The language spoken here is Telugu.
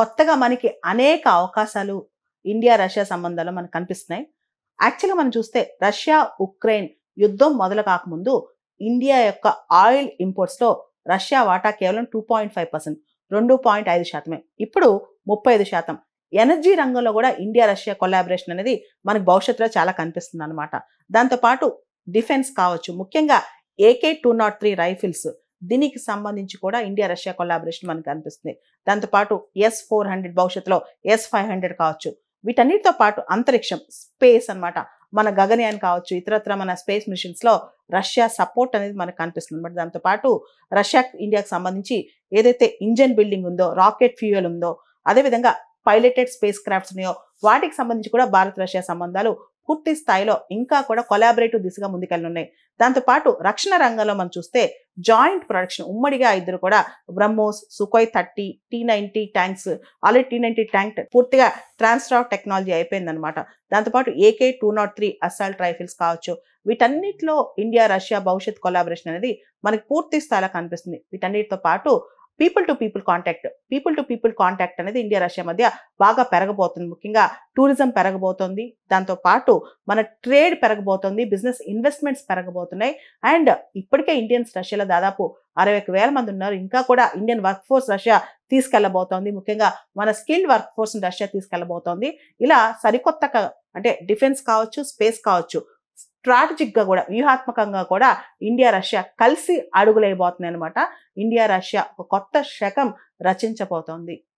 కొత్తగా మనకి అనేక అవకాశాలు ఇండియా రష్యా సంబంధాల్లో మనకు కనిపిస్తున్నాయి. యాక్చువల్‌గా మనం చూస్తే రష్యా, ఉక్రెయిన్ యుద్ధం మొదలు కాకముందు ఇండియా యొక్క ఆయిల్ ఇంపోర్ట్స్‌లో రష్యా వాటా కేవలం 2.5%, 2.5%. ఇప్పుడు 35%. ఎనర్జీ రంగంలో కూడా ఇండియా రష్యా కొలాబరేషన్ అనేది మనకు భవిష్యత్తులో చాలా కనిపిస్తుందన్నమాట. దాంతో పాటు డిఫెన్స్ కావచ్చు, ముఖ్యంగా AK-203 రైఫిల్స్, దీనికి సంబంధించి కూడా ఇండియా రష్యా కొలాబరేషన్ మనకు కనిపిస్తుంది. దాంతో పాటు S-400, భవిష్యత్తులో S-500 కావచ్చు. వీటన్నిటితో పాటు అంతరిక్షం, స్పేస్ అన్నమాట. మన గగనయాన్ కావచ్చు, ఇతరత్ర మన స్పేస్ మిషన్స్‌లో రష్యా సపోర్ట్ అనేది మనకు కనిపిస్తుంది అన్నమాట. దాంతో పాటు రష్యా, ఇండియాకి సంబంధించి ఏదైతే ఇంజిన్ బిల్డింగ్ ఉందో, రాకెట్ ఫ్యూయల్ ఉందో, అదేవిధంగా పైలటెడ్ స్పేస్ క్రాఫ్ట్స్ ఉన్నాయో, వాటికి సంబంధించి కూడా భారత్ రష్యా సంబంధాలు పూర్తి స్థాయిలో ఇంకా కూడా కొలాబరేటివ్ దిశగా ముందుకెళ్ళనున్నాయి. దాంతో పాటు రక్షణ రంగంలో మనం చూస్తే జాయింట్ ప్రొడక్షన్, ఉమ్మడిగా ఇద్దరు కూడా BrahMos, Sukhoi 30, T-90 tanks, already T-90 tank పూర్తిగా ట్రాన్స్ఫర్ ఆఫ్ టెక్నాలజీ అయిపోయిందనమాట. దాంతోపాటు AK-203 అసాల్ట్ రైఫిల్స్ కావచ్చు, వీటన్నిటిలో ఇండియా రష్యా భవిష్యత్ కొలాబరేషన్ అనేది మనకి పూర్తి స్థాయిలో కనిపిస్తుంది. వీటన్నిటితో పాటు పీపుల్ టు పీపుల్ కాంటాక్ట్ అనేది ఇండియా రష్యా మధ్య బాగా పెరగబోతుంది. ముఖ్యంగా టూరిజం పెరగబోతోంది. దాంతో పాటు మన ట్రేడ్ పెరగబోతోంది, బిజినెస్ ఇన్వెస్ట్మెంట్స్ పెరగబోతున్నాయి. అండ్ ఇప్పటికే ఇండియన్స్ రష్యాలో దాదాపు 61,000 మంది ఉన్నారు. ఇంకా కూడా ఇండియన్ వర్క్ ఫోర్స్ రష్యా తీసుకెళ్లబోతోంది. ముఖ్యంగా మన స్కిల్డ్ వర్క్ ఫోర్స్ రష్యా తీసుకెళ్లబోతోంది. ఇలా సరికొత్త అంటే డిఫెన్స్ కావచ్చు, స్పేస్ కావచ్చు, స్ట్రాటజిక్‌గా కూడా, వ్యూహాత్మకంగా కూడా ఇండియా రష్యా కలిసి అడుగులేయబోతున్నాయి అన్నమాట. ఇండియా రష్యా ఒక కొత్త శకం రచించబోతోంది.